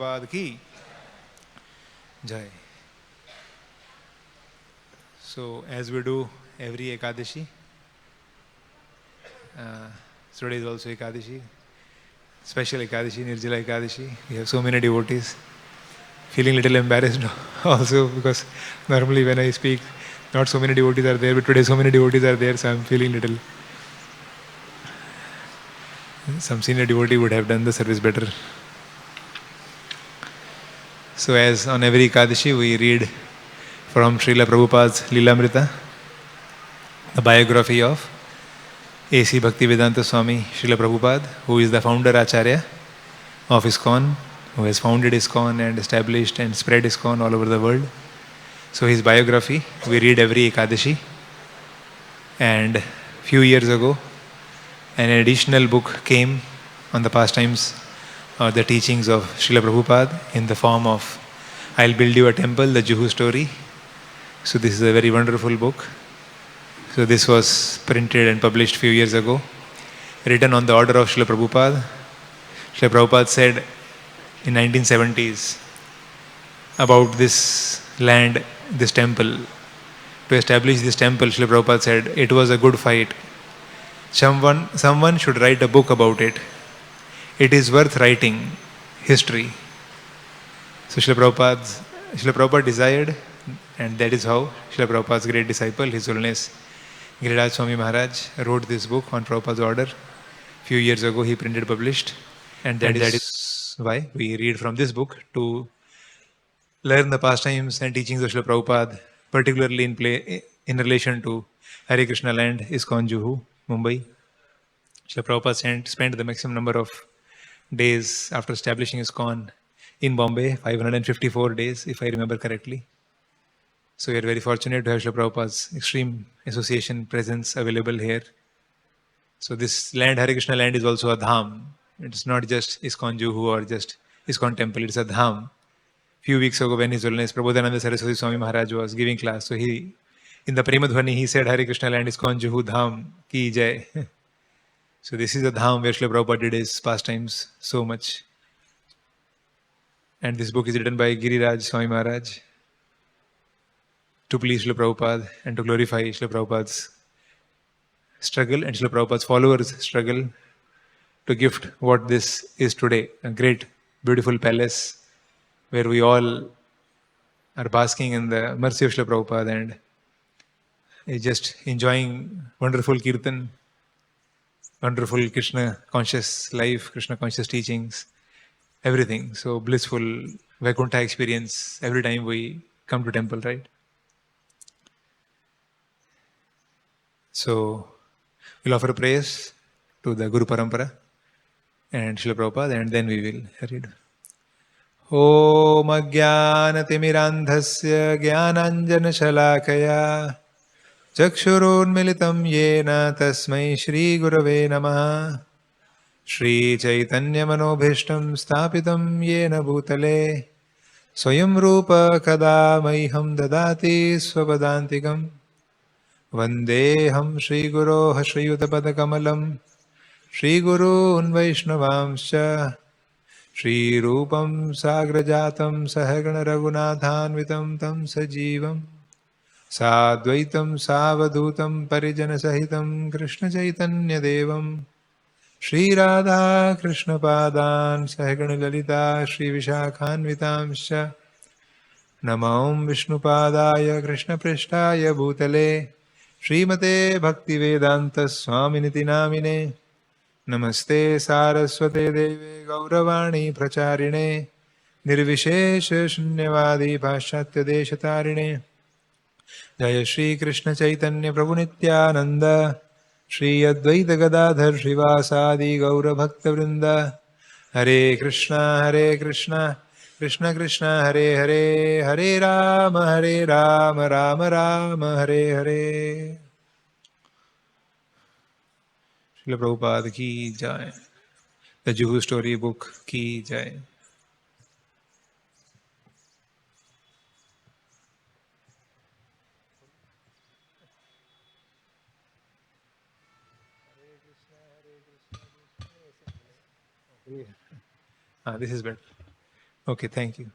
Prabhupada ki Jai. So, as we do every Ekadashi, today is also Ekadashi, special Ekadashi, Nirjala Ekadashi. We have so many devotees. Feeling little embarrassed also because normally when I speak, not so many devotees are there, but today so many devotees are there, so I'm feeling little. Some senior devotee would have done the service better. So, as on every Ekadashi, we read from Srila Prabhupada's Lilamrita, the biography of A.C. Bhaktivedanta Swami Srila Prabhupada, who is the founder Acharya of ISKCON, who has founded ISKCON and established and spread ISKCON all over the world. So his biography, we read every Ekadashi. And few years ago, an additional book came on the pastimes or the teachings of Srila Prabhupada in the form of I'll Build You a Temple, the Juhu story. So this is a very wonderful book. So this was printed and published few years ago, written on the order of Srila Prabhupada. Srila Prabhupada said in 1970s about this land, this temple. To establish this temple, Srila Prabhupada said, it was a good fight. Someone should write a book about it. It is worth writing history. So Srila Prabhupada desired, and that is how Srila Prabhupada's great disciple, His Holiness Giriraj Swami Maharaj, wrote this book on Prabhupada's order. Few years ago he printed, published, and that is why we read from this book to learn the pastimes and teachings of Srila Prabhupada, particularly in relation to Hare Krishna land, ISKCON Juhu, Mumbai. Srila Prabhupada spent the maximum number of days after establishing ISKCON in Bombay, 554 days, if I remember correctly. So we are very fortunate to have Srila Prabhupada's extreme association presence available here. So this land, Hare Krishna land, is also a dham. It's not just ISKCON Juhu or just ISKCON temple, it's a dham. Few weeks ago when His Holiness Prabodhananda Saraswati Swami Maharaj was giving class, so in the Premadhvani he said Hare Krishna land ISKCON Juhu dham ki jai. So this is a dham where Srila Prabhupada did his pastimes so much. And this book is written by Giriraj Swami Maharaj to please Srila Prabhupada and to glorify Srila Prabhupada's struggle and Srila Prabhupada's followers' struggle to gift what this is today, a great, beautiful palace where we all are basking in the mercy of Srila Prabhupada and just enjoying wonderful kirtan, wonderful Krishna conscious life, Krishna conscious teachings, everything. So blissful Vaikuntha experience every time we come to temple, right? So we'll offer praise to the Guru Parampara and Srila Prabhupada, and then we will read. Om Ajnanatimirandhasya Jnananjana-shalakaya Chakshurunmilitam Yena Tasmai Shri Gurave Namaha Shri Chaitanya Manobhishtam Sthapitam Yena Bhutale Swayam Rupa Kada Maiham Dadati Swapadantikam Vandeham Shri Guroh Shri Yudapadakamalam Shri Gurun Vaishnavamscha Shri Rupam Sagrajatam Sahagana Raghunathanvitam Tam Sajivam Sadvaitam Savadutam Parijana Sahitam Krishna Chaitanya Devam Shri Radha Krishna Padan Sahagana Lalita Shri Vishakhanvitamscha Namam Vishnu Padaya Krishna Prishtaya Bhutale Srimate Bhaktivedanta Swaminiti Namine Namaste Saraswate Deve Gauravani Pracharine Nirvishesha Shunyavadi Paschatya Deshatarine Jaya Shri Krishna Chaitanya Prabhu Nityananda Shri Advaita Gadadhar Srivasadi Gaura Bhakta Vrinda Hare Krishna Krishna Krishna Hare Hare Hare Rama Rama Rama Hare Hare. Srila Prabhupada ki jai. The Juhu story book ki jai. This is better. Okay, thank you.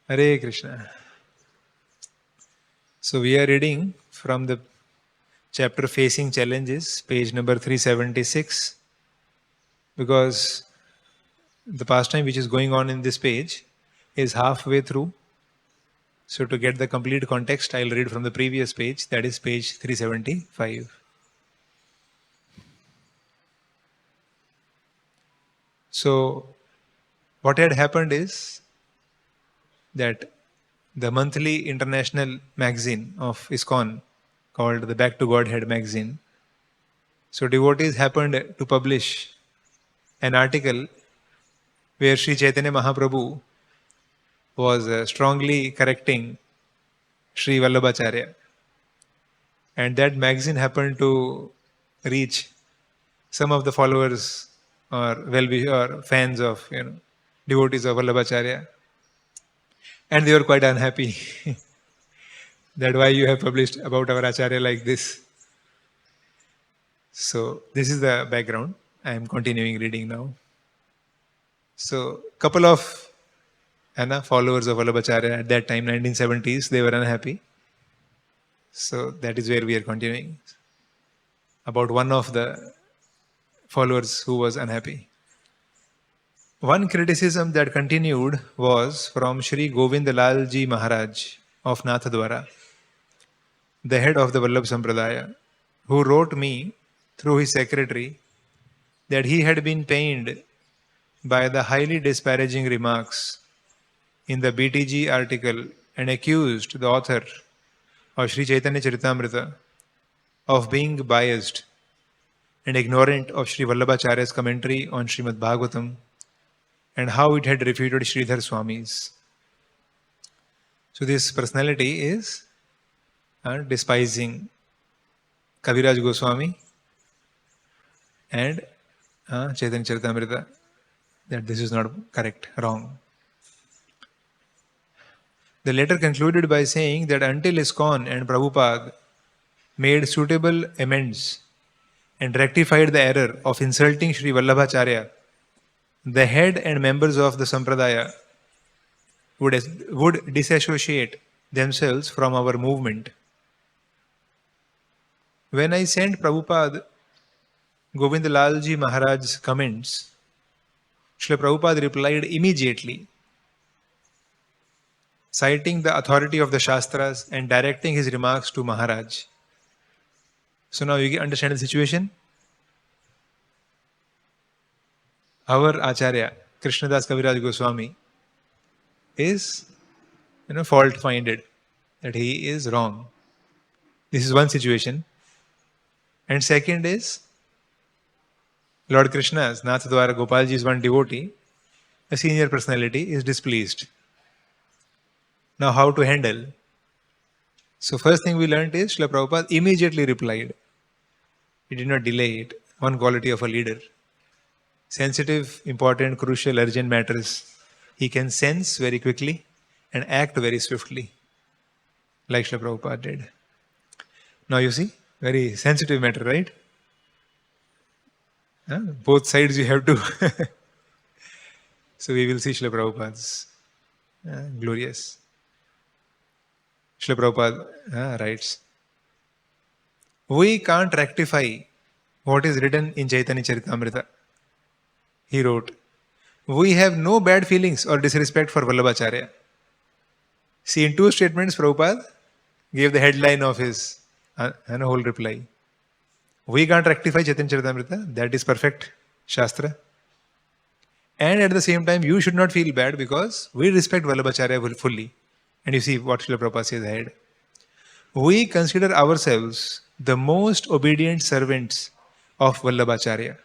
Hare Krishna. So we are reading from the chapter Facing Challenges, page number 376, because the pastime which is going on in this page is halfway through. So to get the complete context, I'll read from the previous page, that is page 375. So what had happened is that the monthly international magazine of ISKCON called the Back to Godhead magazine. So devotees happened to publish an article where Sri Chaitanya Mahaprabhu was strongly correcting Sri Vallabhacharya. And that magazine happened to reach some of the followers or or fans of devotees of Vallabhacharya. And they were quite unhappy that why you have published about our Acharya like this. So this is the background. I am continuing reading now. So couple of followers of Vallabhacharya at that time, 1970s, they were unhappy. So that is where we are continuing. About one of the followers who was unhappy. One criticism that continued was from Shri Govindalal Ji Maharaj of Nathadwara, the head of the Vallabh Sampradaya, who wrote me through his secretary that he had been pained by the highly disparaging remarks in the BTG article and accused the author of Sri Chaitanya Charitamrita of being biased and ignorant of Sri Vallabhacharya's commentary on Srimad Bhagavatam and how it had refuted Sridhar Swami's. So this personality is despising Kaviraj Goswami and Chaitanya Charitamrita, that this is not correct, wrong. The letter concluded by saying that until ISKCON and Prabhupada made suitable amends and rectified the error of insulting Sri Vallabhacharya, the head and members of the Sampradaya would disassociate themselves from our movement. When I sent Prabhupada Govindalalji Maharaj's comments, Srila Prabhupada replied immediately, citing the authority of the Shastras and directing his remarks to Maharaj. So now you understand the situation? Our Acharya, Krishnadas Kaviraj Goswami, is fault-minded, that he is wrong. This is one situation. And second is, Lord Krishna's, Nathadwara Gopalji is one devotee, a senior personality, is displeased. Now how to handle? So first thing we learned is, Srila Prabhupada immediately replied. He did not delay it. One quality of a leader. Sensitive, important, crucial, urgent matters, he can sense very quickly and act very swiftly, like Srila Prabhupada did. Now you see, very sensitive matter, right? Both sides you have to. So we will see Srila Prabhupada's glorious. Srila Prabhupada writes, we can't rectify what is written in Chaitanya Charitamrita. He wrote, we have no bad feelings or disrespect for Vallabhacharya. See, in two statements, Prabhupada gave the headline of his whole reply. We can't rectify Chaitanya Charitamrita, that is perfect Shastra. And at the same time, you should not feel bad because we respect Vallabhacharya fully. And you see what Srila Prabhupada says ahead. We consider ourselves the most obedient servants of Vallabhacharya.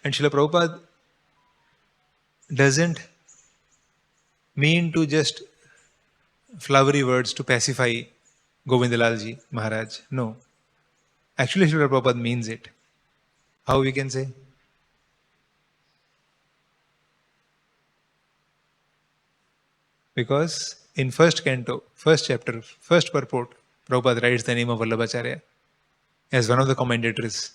And Srila Prabhupada doesn't mean to just flowery words to pacify Govindalalji Maharaj. No. Actually, Srila Prabhupada means it. How we can say? Because in first canto, first chapter, first purport, Prabhupada writes the name of Vallabhacharya as one of the commentators.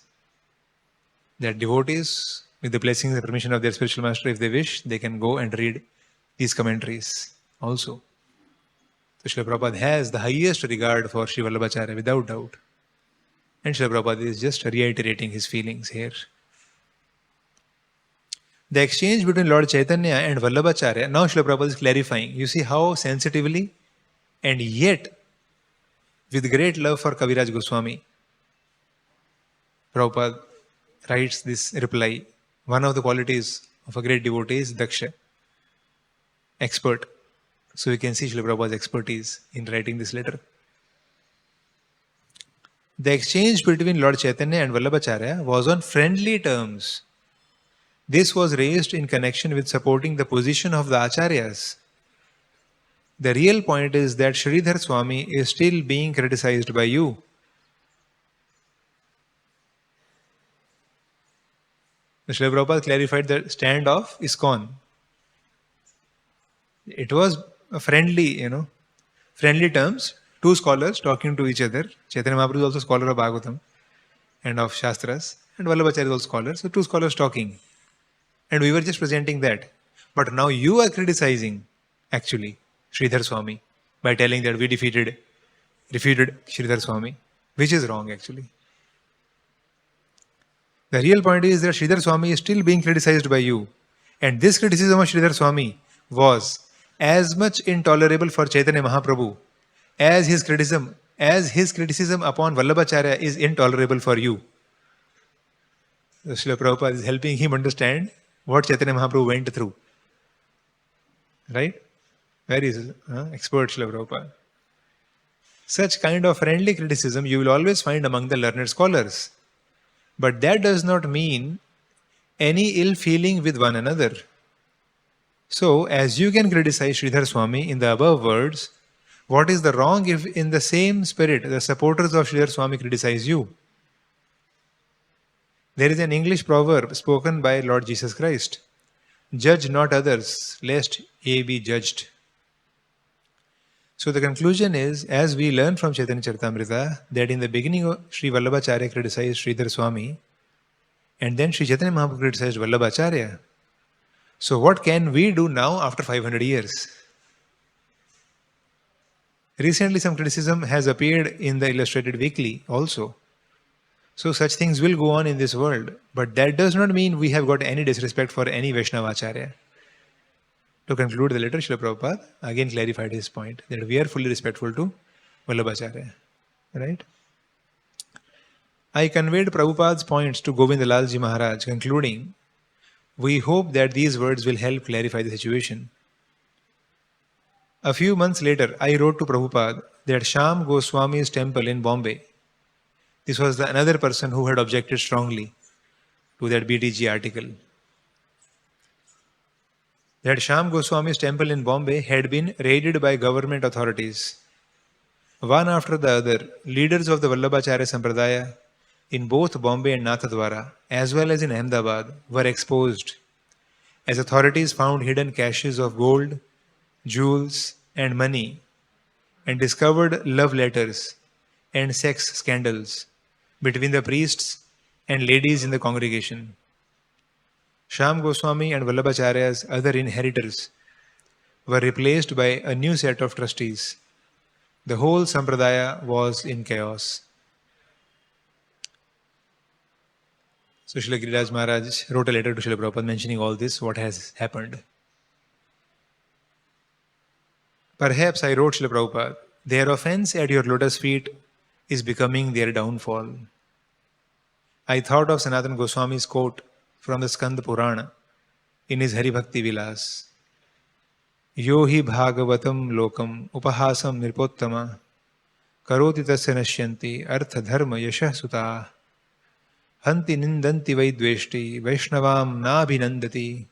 That devotees With the blessings and permission of their spiritual master, if they wish, they can go and read these commentaries also. So Srila Prabhupada has the highest regard for Sri Vallabhacharya, without doubt. And Srila Prabhupada is just reiterating his feelings here. The exchange between Lord Chaitanya and Vallabhacharya, now Srila Prabhupada is clarifying. You see how sensitively and yet with great love for Kaviraj Goswami, Prabhupada writes this reply. One of the qualities of a great devotee is Daksha, expert. So you can see Srila Prabhupada's expertise in writing this letter. The exchange between Lord Chaitanya and Vallabhacharya was on friendly terms. This was raised in connection with supporting the position of the Acharyas. The real point is that Sridhar Swami is still being criticized by you. Srila Prabhupada clarified the stand of ISKCON. It was a friendly, friendly terms, two scholars talking to each other. Chaitanya Mahaprabhu is also a scholar of Bhagavatam and of Shastras, and Vallabhacharya is also a scholar. So two scholars talking. And we were just presenting that. But now you are criticizing, actually, Sridhar Swami by telling that we refuted Sridhar Swami, which is wrong, actually. The real point is that Sridhar Swami is still being criticized by you. And this criticism of Sridhar Swami was as much intolerable for Chaitanya Mahaprabhu as his criticism upon Vallabhacharya is intolerable for you. So Srila Prabhupada is helping him understand what Chaitanya Mahaprabhu went through. Right? Where is expert Srila Prabhupada? Such kind of friendly criticism you will always find among the learned scholars. But that does not mean any ill feeling with one another. So, as you can criticize Sridhar Swami in the above words, what is the wrong if in the same spirit the supporters of Sridhar Swami criticize you? There is an English proverb spoken by Lord Jesus Christ. Judge not others, lest ye be judged. So the conclusion is, as we learn from Chaitanya Charitamrita, that in the beginning Sri Vallabhacharya criticized Sridhar Swami, and then Sri Chaitanya Mahaprabhu criticized Vallabhacharya. So what can we do now after 500 years? Recently some criticism has appeared in the Illustrated Weekly also. So such things will go on in this world, but that does not mean we have got any disrespect for any Vaishnavacharya. To conclude the letter, Srila Prabhupada again clarified his point that we are fully respectful to Vallabhacharya. Right? I conveyed Prabhupada's points to Govindalalji Maharaj, concluding, we hope that these words will help clarify the situation. A few months later, I wrote to Prabhupada that Shyam Goswami's temple in Bombay, this was another person who had objected strongly to that BTG article, that Shyam Goswami's temple in Bombay had been raided by government authorities. One after the other, leaders of the Vallabhacharya Sampradaya in both Bombay and Nathadwara, as well as in Ahmedabad, were exposed as authorities found hidden caches of gold, jewels, and money, and discovered love letters and sex scandals between the priests and ladies in the congregation. Shyam Goswami and Vallabhacharya's other inheritors were replaced by a new set of trustees. The whole sampradaya was in chaos. So Srila Giriraj Maharaj wrote a letter to Srila Prabhupada mentioning all this, what has happened. Perhaps I wrote Srila Prabhupada, their offense at your lotus feet is becoming their downfall. I thought of Sanatana Goswami's quote from the Skanda Purana in his Hari Bhakti Vilas. Yo hi Bhagavatam lokam upahasam nirpottama karoti tasya nashyanti artha dharma yashah sutah hanti nindanti vaidveshti vaishnavam nabhinandati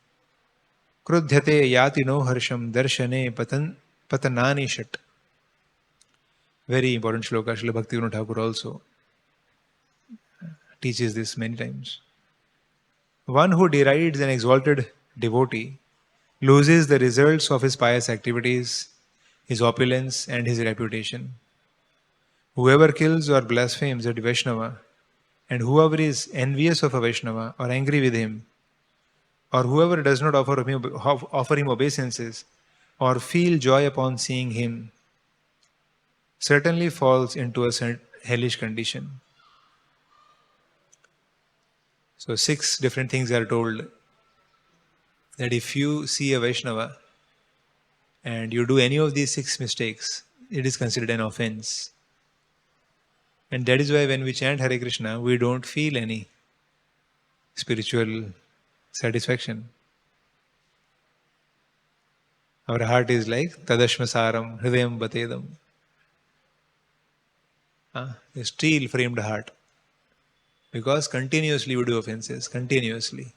krudhyate yati no harsham darshane patanani shat. Very important shloka. Srila Bhaktivinoda Thakur also teaches this many times. One who derides an exalted devotee loses the results of his pious activities, his opulence, and his reputation. Whoever kills or blasphemes a Vaishnava, and whoever is envious of a Vaishnava or angry with him, or whoever does not offer him obeisances, or feel joy upon seeing him, certainly falls into a hellish condition. So 6 different things are told, that if you see a Vaishnava and you do any of these 6 mistakes, it is considered an offense. And that is why when we chant Hare Krishna, we don't feel any spiritual satisfaction. Our heart is like tadashmasaram hridayam batedam, a steel framed heart. Because continuously we do offenses, continuously.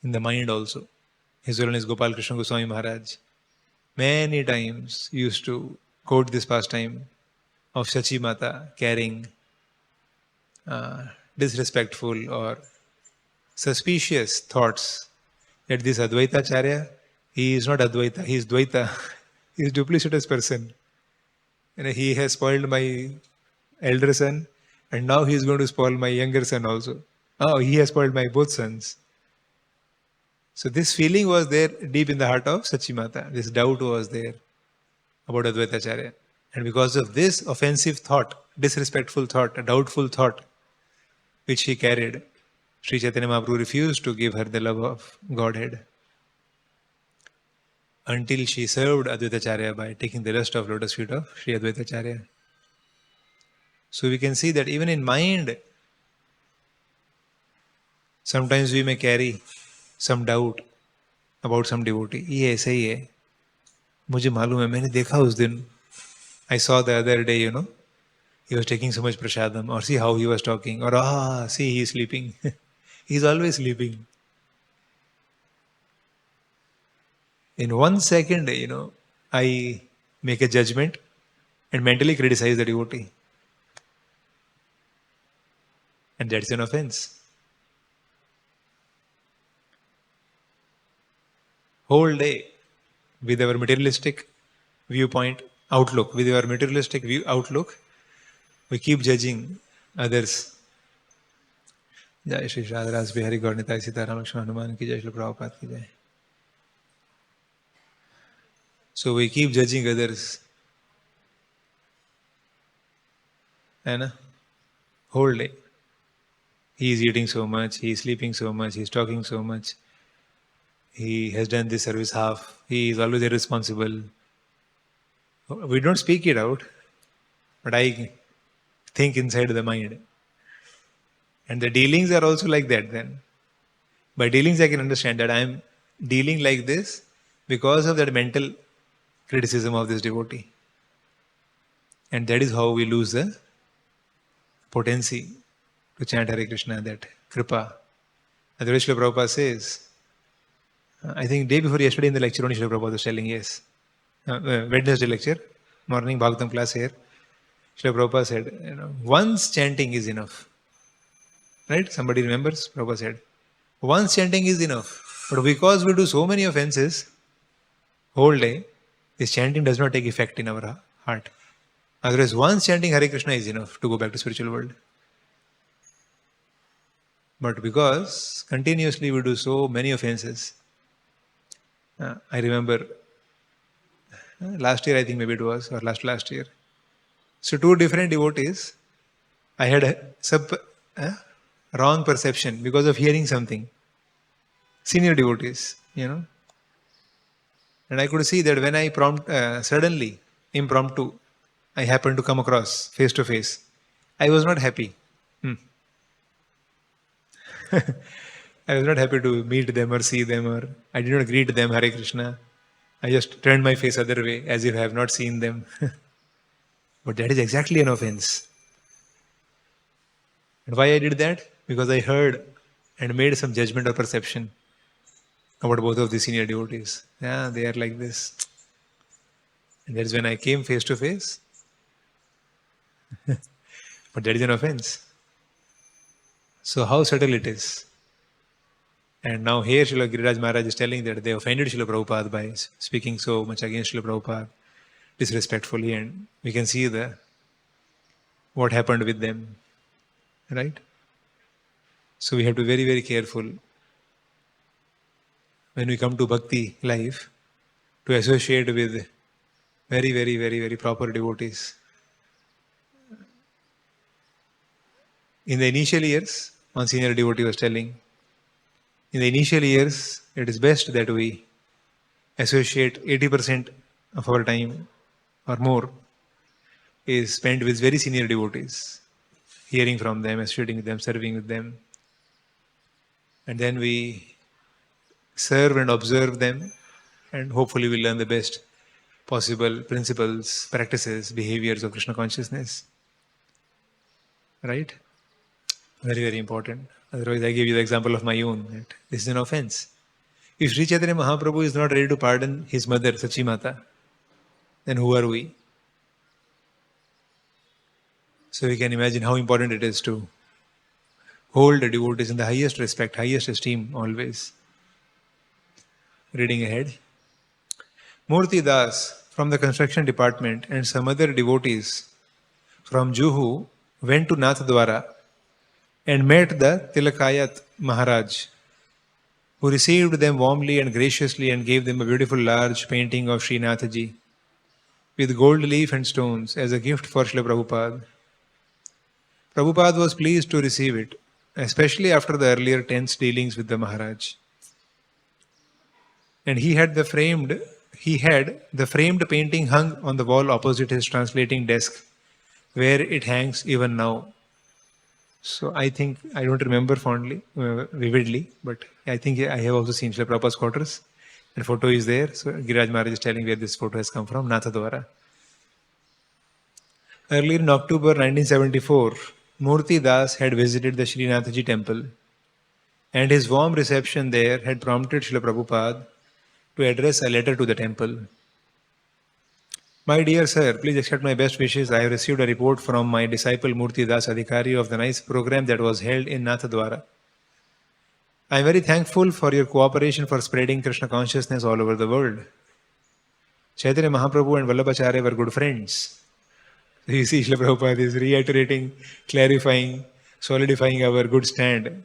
In the mind also. His Holiness Gopal Krishna Goswami Maharaj many times used to quote this pastime of Shachi Mata carrying disrespectful or suspicious thoughts that this Advaita Acharya, he is not Advaita, he is Dvaita. He is duplicitous person. He has spoiled my elder son, and now he is going to spoil my younger son also. Oh, he has spoiled my both sons. So this feeling was there deep in the heart of Sachi Mata. This doubt was there about Advaita Acharya. And because of this offensive thought, disrespectful thought, a doubtful thought, which he carried, Sri Chaitanya Mahaprabhu refused to give her the love of Godhead, until she served Advaita Acharya by taking the rest of lotus feet of Sri Advaita Acharya. So we can see that even in mind, sometimes we may carry some doubt about some devotee. ये ऐसा ही है, मुझे मालूम है, मैंने देखा उस दिन. I saw the other day, he was taking so much prasadam, or see how he was talking, or see he is sleeping. He is always sleeping. In 1 second, I make a judgment and mentally criticize the devotee. And that's an offense. Whole day, with our materialistic viewpoint, outlook, we keep judging others. Jai SriSriRadhaRasbihariTemple, Nitai, Sitaram, Lakshman, Hanuman ki jai, Srila Prabhupada ki jai. So we keep judging others. And whole day. He is eating so much, he is sleeping so much, he is talking so much. He has done this service half. He is always irresponsible. We don't speak it out, but I think inside the mind. And the dealings are also like that then. By dealings I can understand that I am dealing like this because of that mental criticism of this devotee. And that is how we lose the potency to chant Hare Krishna, that kripa. Otherwise, Srila Prabhupada says, I think day before yesterday in the lecture, only Srila Prabhupada was telling, yes. Wednesday lecture, morning Bhagavatam class here, Srila Prabhupada said, once chanting is enough. Right? Somebody remembers? Prabhupada said, once chanting is enough. But because we do so many offenses, whole day, this chanting does not take effect in our heart. Otherwise, once chanting Hare Krishna is enough to go back to spiritual world. But because continuously we do so many offenses, I remember last year, I think maybe it was, or last year. So 2 different devotees, I had a wrong perception because of hearing something. Senior devotees, And I could see that when I suddenly, impromptu, I happened to come across face to face, I was not happy. I was not happy to meet them or see them, or I did not greet them, Hare Krishna. I just turned my face other way as if I have not seen them. But that is exactly an offense. And why I did that? Because I heard and made some judgment or perception about both of the senior devotees. Yeah, they are like this. And that is when I came face to face. But that is an offense. So how subtle it is. And now here Srila Giriraj Maharaj is telling that they offended Srila Prabhupada by speaking so much against Srila Prabhupada disrespectfully, and we can see what happened with them. Right? So we have to be very, very careful when we come to bhakti life to associate with very, very, very, very proper devotees. In the initial years, one senior devotee was telling, in the initial years, it is best that we associate 80% of our time or more is spent with very senior devotees, hearing from them, associating with them, serving with them. And then we serve and observe them, and hopefully we learn the best possible principles, practices, behaviors of Krishna consciousness. Right? Very, very important. Otherwise, I gave you the example of my own. That this is an offense. If Sri Chaitanya Mahaprabhu is not ready to pardon his mother, Sachi Mata, then who are we? So we can imagine how important it is to hold the devotees in the highest respect, highest esteem always. Reading ahead. Murti Das from the construction department and some other devotees from Juhu went to Nathdwara and met the Tilakayat Maharaj, who received them warmly and graciously and gave them a beautiful large painting of Srinathji with gold leaf and stones as a gift for Srila Prabhupada. Prabhupada was pleased to receive it, especially after the earlier tense dealings with the Maharaj. And he had the framed painting hung on the wall opposite his translating desk, where it hangs even now. So I think, I don't remember vividly, but I think I have also seen Srila Prabhupada's quarters. And photo is there. So Giraj Maharaj is telling where this photo has come from, Nathadwara. Earlier in October 1974, Murti Das had visited the Srinathji temple, and his warm reception there had prompted Srila Prabhupada to address a letter to the temple. My dear sir, please accept my best wishes. I have received a report from my disciple Murti Das Adhikari of the nice program that was held in Nathadwara. I am very thankful for your cooperation for spreading Krishna consciousness all over the world. Chaitanya Mahaprabhu and Vallabhacharya were good friends. You see, Srila Prabhupada is reiterating, clarifying, solidifying our good stand,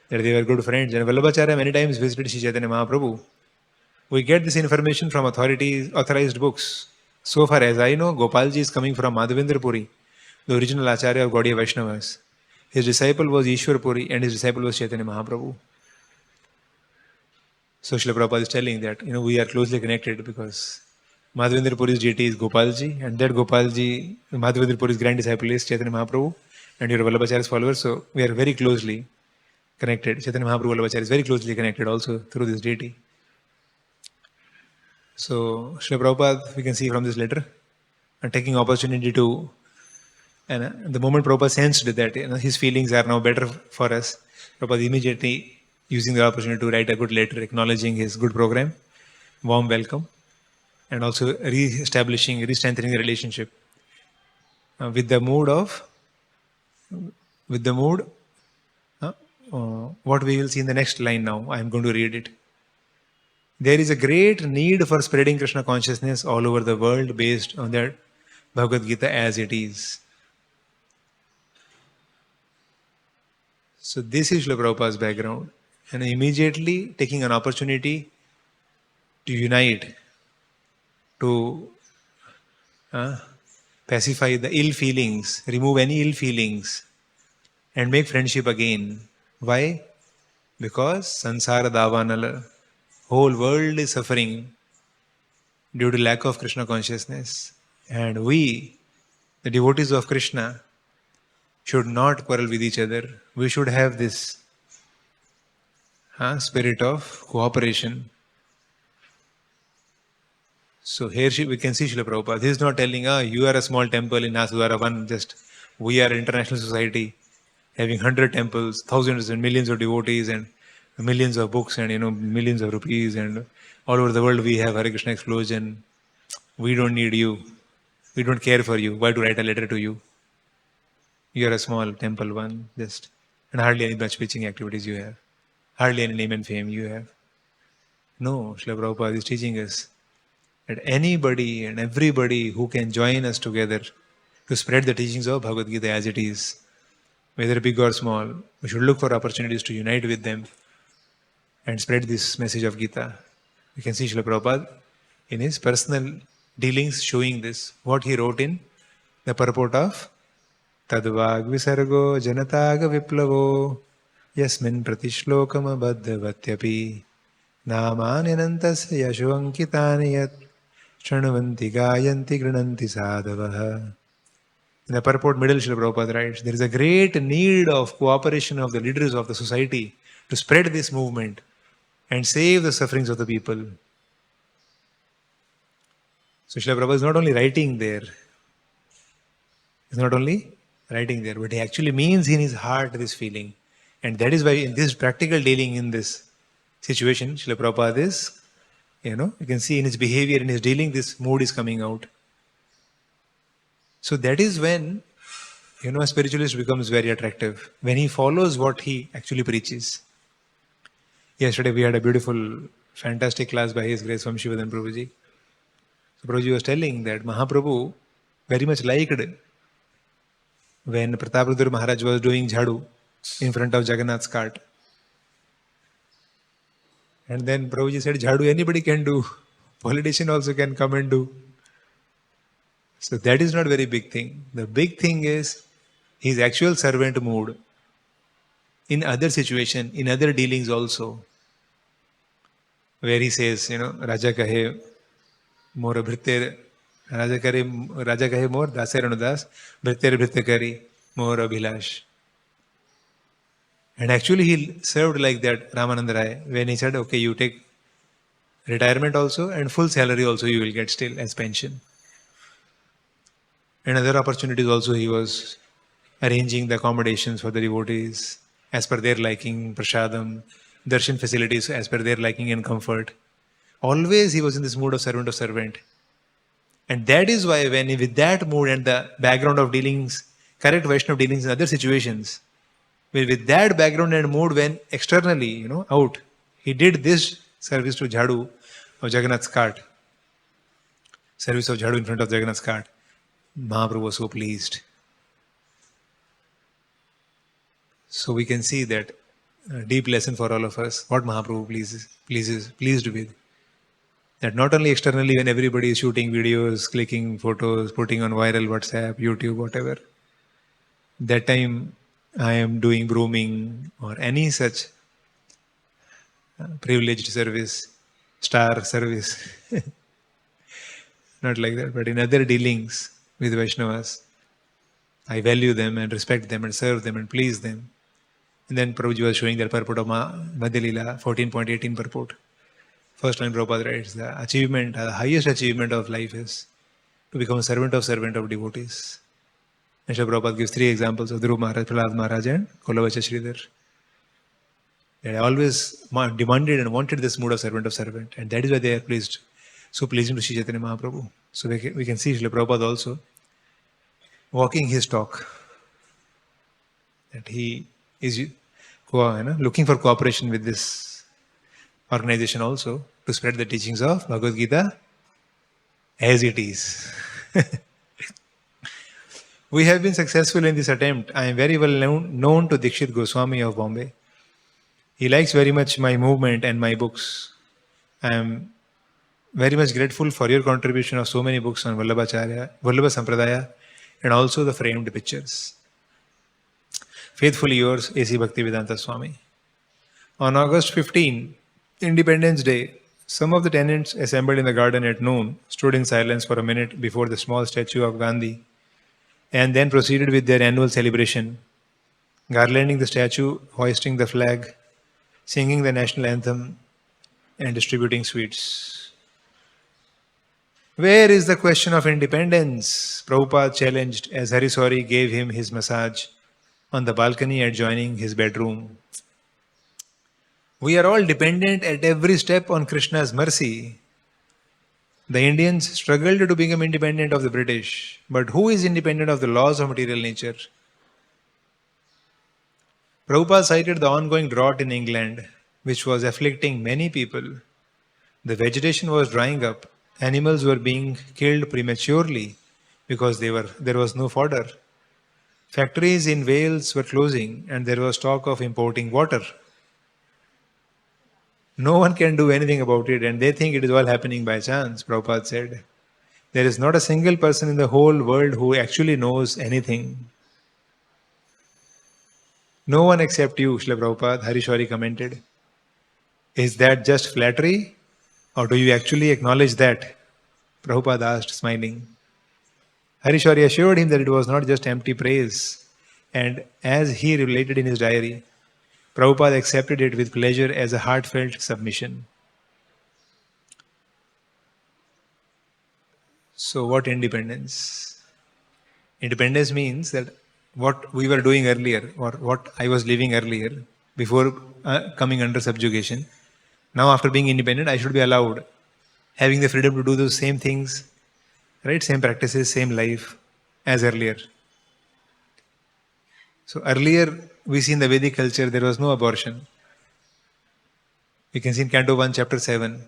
that they were good friends. And Vallabhacharya many times visited Sri Chaitanya Mahaprabhu. We get this information from authorized books. So far as I know, Gopalji is coming from Madhavendra Puri, the original Acharya of Gaudiya Vaishnavas. His disciple was Ishwar Puri and his disciple was Chaitanya Mahaprabhu. So Srila Prabhupada is telling that, we are closely connected because Madhavendra Puri's deity is Gopalji, and that Gopalji, Madhavendra Puri's grand disciple is Chaitanya Mahaprabhu, and your Vallabhacharya's followers. So we are very closely connected. Chaitanya Mahaprabhu Vallabhacharya is very closely connected also through this deity. So Srila Prabhupada, we can see from this letter, and taking opportunity to, and the moment Prabhupada sensed that his feelings are now better for us, Prabhupada immediately using the opportunity to write a good letter acknowledging his good program, warm welcome, and also re-strengthening the relationship with the mood, what we will see in the next line now. I am going to read it. There is a great need for spreading Krishna consciousness all over the world based on the Bhagavad-gita as it is. So this is Srila Prabhupada's background. And immediately taking an opportunity to unite, to pacify the ill feelings, remove any ill feelings, and make friendship again. Why? Because Sansara Davanala, whole world is suffering due to lack of Krishna consciousness. And we, the devotees of Krishna, should not quarrel with each other. We should have this spirit of cooperation. So here we can see Srila Prabhupada. He is not telling, you are a small temple in Nathdwara 1, we are an international society having 100 temples, thousands and millions of devotees and millions of books and millions of rupees, and all over the world we have Hare Krishna explosion. We don't need you. We don't care for you. Why to write a letter to you? You are a small temple one, and hardly any branch preaching activities you have. Hardly any name and fame you have. No, Srila Prabhupada is teaching us that anybody and everybody who can join us together to spread the teachings of Bhagavad-gita as it is, whether big or small. We should look for opportunities to unite with them and spread this message of Gita. You can see Srila Prabhupada in his personal dealings showing this. What he wrote in the purport of Tadvag Visargo Janataga Viplavo Yasmin Pratishlokam Abhaddhavatyapi Namanyanantasya Yashuankitani Yat Shanavanti Gayanti Grananti Sadhavaha. In the purport middle, Srila Prabhupada writes, there is a great need of cooperation of the leaders of the society to spread this movement and save the sufferings of the people. So Srila Prabhupada is not only writing there, but he actually means in his heart this feeling. And that is why in this practical dealing in this situation, Srila Prabhupada is, you can see in his behavior, in his dealing, this mood is coming out. So that is when, a spiritualist becomes very attractive, when he follows what he actually preaches. Yesterday we had a beautiful, fantastic class by His Grace Vamshivadan Prabhuji. So Prabhuji was telling that Mahaprabhu very much liked when Prataparudrara Maharaj was doing jhadu in front of Jagannath's cart. And then Prabhuji said, jhadu anybody can do. Politician also can come and do. So that is not very big thing. The big thing is his actual servant mood in other situation, in other dealings also, where he says, Raja kahe more bhritter, Raja kahe more daser anudas, bhritter bhritter kari more abhilash. And actually he served like that, Ramananda Rai, when he said, okay, you take retirement also and full salary also you will get still as pension. And other opportunities also he was arranging the accommodations for the devotees as per their liking, prasadam, darshan facilities as per their liking and comfort. Always he was in this mood of servant. And that is why when he, with that mood and the background of dealings, correct Vaishnava dealings in other situations, with that background and mood when externally, out, he did this service to jhadu of Jagannath's cart, service of jhadu in front of Jagannath's cart, Mahaprabhu was so pleased. So we can see that deep lesson for all of us, what Mahaprabhu pleased with. That not only externally when everybody is shooting videos, clicking photos, putting on viral WhatsApp, YouTube, whatever, that time I am doing brooming or any such privileged service, star service. Not like that, but in other dealings with Vaishnavas, I value them and respect them and serve them and please them. And then Prabhuji was showing their purport of Madhya Leela, 14.18 purport. First line Prabhupada writes, the achievement, the highest achievement of life is to become a servant of devotees. And Srila Prabhupada gives 3 examples of Dhruv Maharaj, Prahlad Maharaj and Kolavacha Sridhar. They always demanded and wanted this mood of servant. And that is why they are pleased. So pleasing to Sri Chaitanya Mahaprabhu. So we can see Srila Prabhupada also walking his talk. That he is looking for cooperation with this organization also to spread the teachings of Bhagavad-gita as it is. We have been successful in this attempt. I am very well known to Dikshit Goswami of Bombay. He likes very much my movement and my books. I am very much grateful for your contribution of so many books on Vallabha Sampradaya and also the framed pictures. Faithfully yours, A.C. Bhaktivedanta Swami. On August 15, Independence Day, some of the tenants assembled in the garden at noon stood in silence for a minute before the small statue of Gandhi and then proceeded with their annual celebration, garlanding the statue, hoisting the flag, singing the national anthem, and distributing sweets. Where is the question of independence? Prabhupada challenged as Hari Sori gave him his massage on the balcony adjoining his bedroom. We are all dependent at every step on Krishna's mercy. The Indians struggled to become independent of the British, but who is independent of the laws of material nature? Prabhupada cited the ongoing drought in England, which was afflicting many people. The vegetation was drying up. Animals were being killed prematurely because there was no fodder. Factories in Wales were closing and there was talk of importing water. No one can do anything about it and they think it is all happening by chance, Prabhupada said. There is not a single person in the whole world who actually knows anything. No one except you, Srila Prabhupada, Harishwari commented. Is that just flattery? Or do you actually acknowledge that? Prabhupada asked, smiling. Harishwari assured him that it was not just empty praise. And as he related in his diary, Prabhupada accepted it with pleasure as a heartfelt submission. So, what independence? Independence means that what we were doing earlier, or what I was living earlier, before coming under subjugation, now after being independent, I should be allowed, having the freedom to do those same things, right? Same practices, same life as earlier. So earlier, we see in the Vedic culture, there was no abortion. We can see in Canto 1, Chapter 7,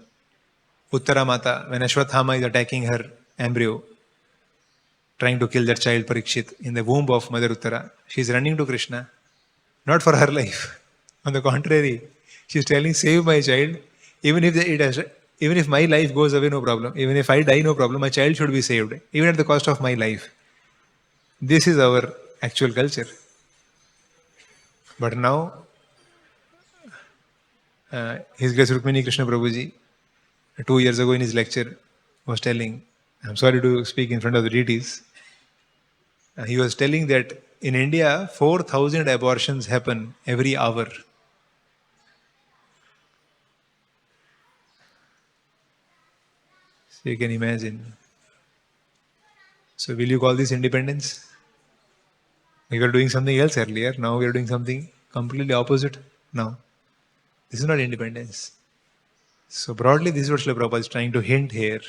Uttara Mata, when Ashwathama is attacking her embryo, trying to kill that child Parikshit in the womb of Mother Uttara, she is running to Krishna, not for her life. On the contrary, she is telling, save my child, even if my life goes away, no problem. Even if I die, no problem. My child should be saved, even at the cost of my life. This is our actual culture. But now, His Grace Rukmini Krishna Prabhuji, 2 years ago in his lecture, was telling, I'm sorry to speak in front of the deities, he was telling that in India, 4,000 abortions happen every hour. So you can imagine. So will you call this independence? We were doing something else earlier, now we are doing something completely opposite now. This is not independence. So broadly, this is what Srila Prabhupada is trying to hint here.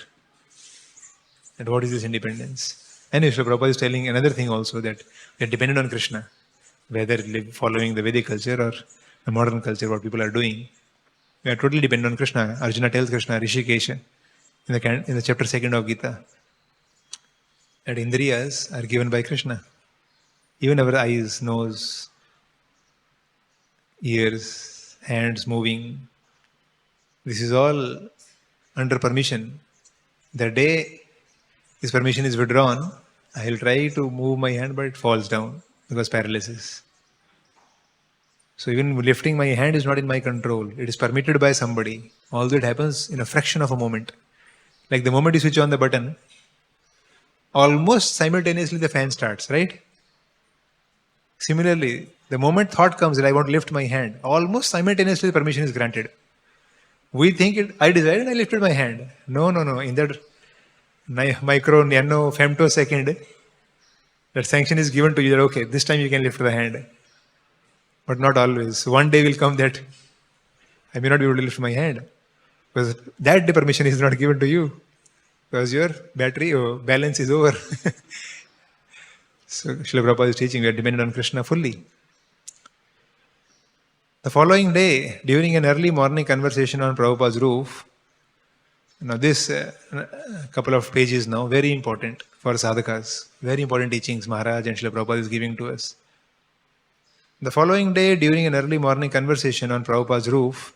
And what is this independence? And Srila Prabhupada is telling another thing also, that we are dependent on Krishna, whether following the Vedic culture or the modern culture, what people are doing. We are totally dependent on Krishna. Arjuna tells Krishna, Rishikesha, in the chapter 2 of Gita, that Indriyas are given by Krishna. Even our eyes, nose, ears, hands moving, this is all under permission. The day this permission is withdrawn, I will try to move my hand, but it falls down because paralysis. So even lifting my hand is not in my control. It is permitted by somebody, although it happens in a fraction of a moment. Like the moment you switch on the button, almost simultaneously the fan starts, right? Similarly, the moment thought comes that I want to lift my hand, almost simultaneously the permission is granted. We think I desired and I lifted my hand. No. In that micro, nano, femtosecond, that sanction is given to you that, okay, this time you can lift the hand. But not always. One day will come that I may not be able to lift my hand. Because that day permission is not given to you. Because your battery or balance is over. So Srila Prabhupada is teaching, we are dependent on Krishna fully. The following day, during an early morning conversation on Prabhupada's roof, this couple of pages now, very important for sadhakas, very important teachings Maharaj and Srila Prabhupada is giving to us. The following day, during an early morning conversation on Prabhupada's roof,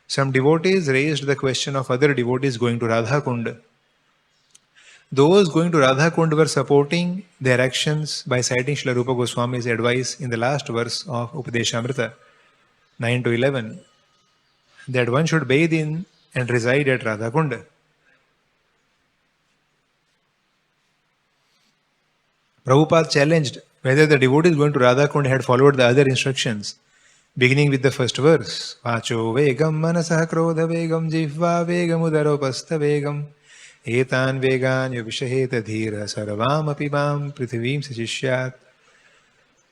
some devotees raised the question of other devotees going to Radha Kund. Those going to Radha Kund were supporting their actions by citing Srila Rupa Goswami's advice in the last verse of Upadeshamrita 9 to 11, that one should bathe in and reside at Radha Kund. Prabhupada challenged whether the devotees going to Radha Kund had followed the other instructions, beginning with the first verse, Vacho vegam manasah krodha vegam jihva vegam udaropastha vegam etan vegan yavishaheta dhira sarvam apibam prithivim sachishyat.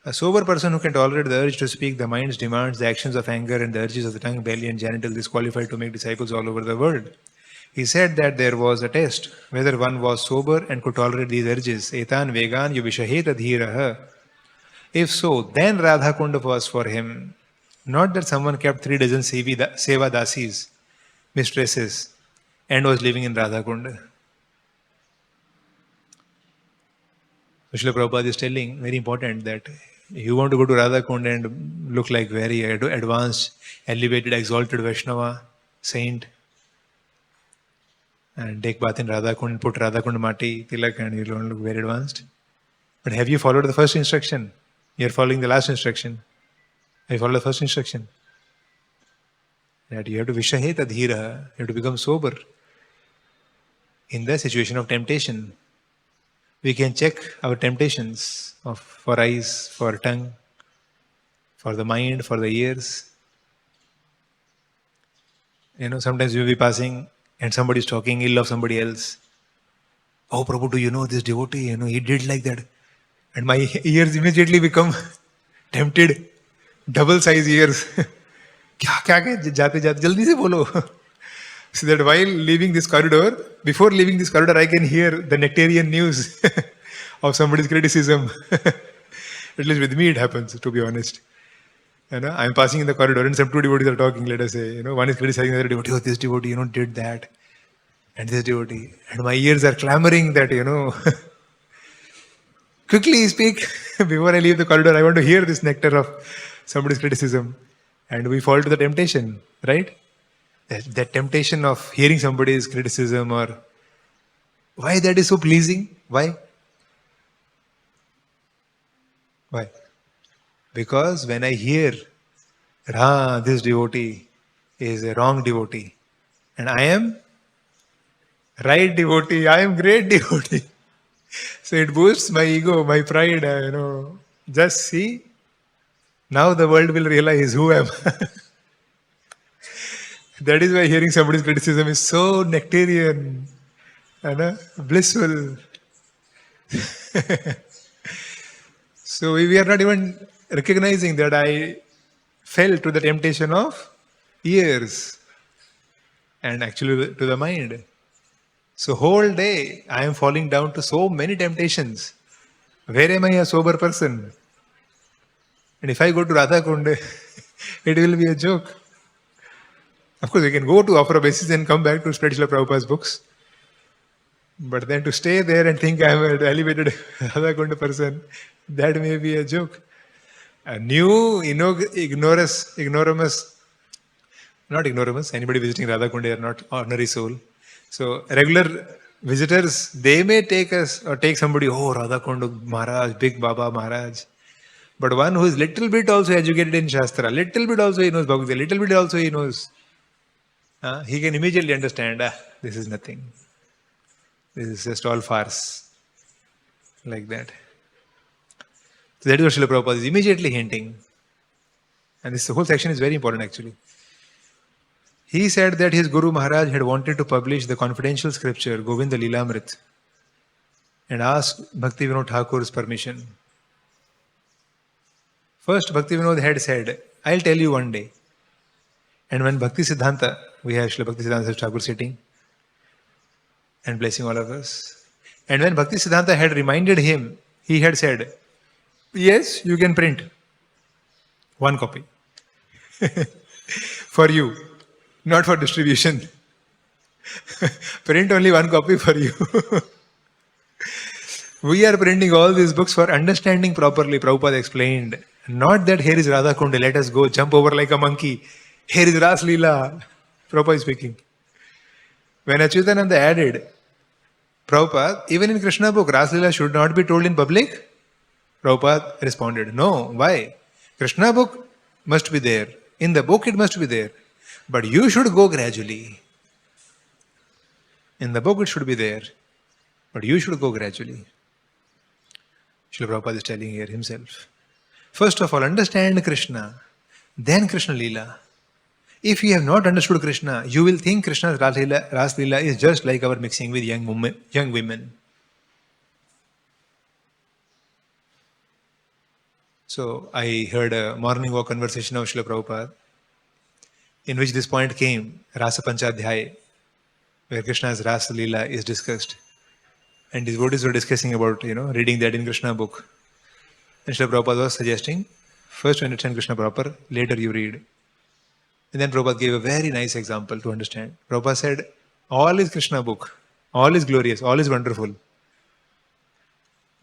A sober person who can tolerate the urge to speak, the mind's demands, the actions of anger, and the urges of the tongue, belly, and genital is qualified to make disciples all over the world. He said that there was a test whether one was sober and could tolerate these urges. Etan vegan yuvishaheta dhiraha. If so, then Radha Kunda was for him. Not that someone kept 3 dozen seva dasis, mistresses, and was living in Radha Kunda. Srila Prabhupada is telling, very important, that you want to go to Radha Kund and look like very advanced, elevated, exalted Vaishnava, saint, and take bath in Radha Kund, put Radha Kund Mati, Tilak, and you don't look very advanced. But have you followed the first instruction? You are following the last instruction. Have you followed the first instruction? That you have to Vishaheta Dhira, you have to become sober in the situation of temptation. We can check our temptations for eyes, for tongue, for the mind, for the ears. Sometimes you'll be passing and somebody is talking ill of somebody else. Oh, Prabhu, do you know this devotee? He did like that. And my ears immediately become tempted. Double size ears. क्या जाते जाते जल्दी से बोलो. So that while leaving this corridor, before leaving this corridor, I can hear the nectarian news of somebody's criticism. At least with me it happens, to be honest. I'm passing in the corridor and some two devotees are talking, let us say. One is criticizing the other devotee, oh, this devotee, did that. And this devotee. And my ears are clamoring that, quickly speak. Before I leave the corridor, I want to hear this nectar of somebody's criticism. And we fall to the temptation, right? That temptation of hearing somebody's criticism, or why that is so pleasing? Why? Because when I hear, this devotee is a wrong devotee, and I am right devotee, I am great devotee. So it boosts my ego, my pride, just see, now the world will realize who I am. That is why hearing somebody's criticism is so nectarian, blissful. So we are not even recognizing that I fell to the temptation of ears and actually to the mind. So whole day I am falling down to so many temptations. Where am I a sober person? And if I go to Radha Kund, it will be a joke. Of course, we can go to opera basis and come back to spread Srila Prabhupada's books. But then to stay there and think I am an elevated Radha Kund person, that may be a joke. A new ignoramus, not ignoramus, anybody visiting Radha Kund are not ordinary soul. So regular visitors, they may take us or take somebody, oh, Radha Kund Maharaj, big Baba Maharaj. But one who is little bit also educated in Shastra, little bit also he knows Bhagavad-gita, little bit also he knows. He can immediately understand, this is nothing. This is just all farce. Like that. So that is what Srila Prabhupada is immediately hinting. And this whole section is very important actually. He said that his Guru Maharaj had wanted to publish the confidential scripture Govinda Lilamrit and asked Bhakti Vinod Thakur's permission. First, Bhakti Vinod had said, I'll tell you one day. And when Bhakti Siddhanta, we have Srila Bhakti Siddhanta Thakur sitting and blessing all of us. And when Bhakti Siddhanta had reminded him, he had said, yes, you can print one copy for you, not for distribution. Print only one copy for you. We are printing all these books for understanding properly, Prabhupada explained. Not that here is Radha Kund, let us go, jump over like a monkey. Here is Ras Leela. Prabhupada is speaking. When Achyutananda added, Prabhupada, even in Krishna book, Ras Leela should not be told in public. Prabhupada responded, no, why? Krishna book must be there. In the book it must be there. But you should go gradually. In the book it should be there. But you should go gradually. Srila Prabhupada is telling here himself. First of all, understand Krishna. Then Krishna Leela. If you have not understood Krishna, you will think Krishna's Ras Leela is just like our mixing with young women. So I heard a morning walk conversation of Srila Prabhupada in which this point came, Rasa Panchadhyaya, where Krishna's Ras Leela is discussed. And devotees were discussing about, reading that in Krishna book. And Srila Prabhupada was suggesting, first you understand Krishna proper, later you read. And then Prabhupada gave a very nice example to understand. Prabhupada said, all is Krishna book, all is glorious, all is wonderful.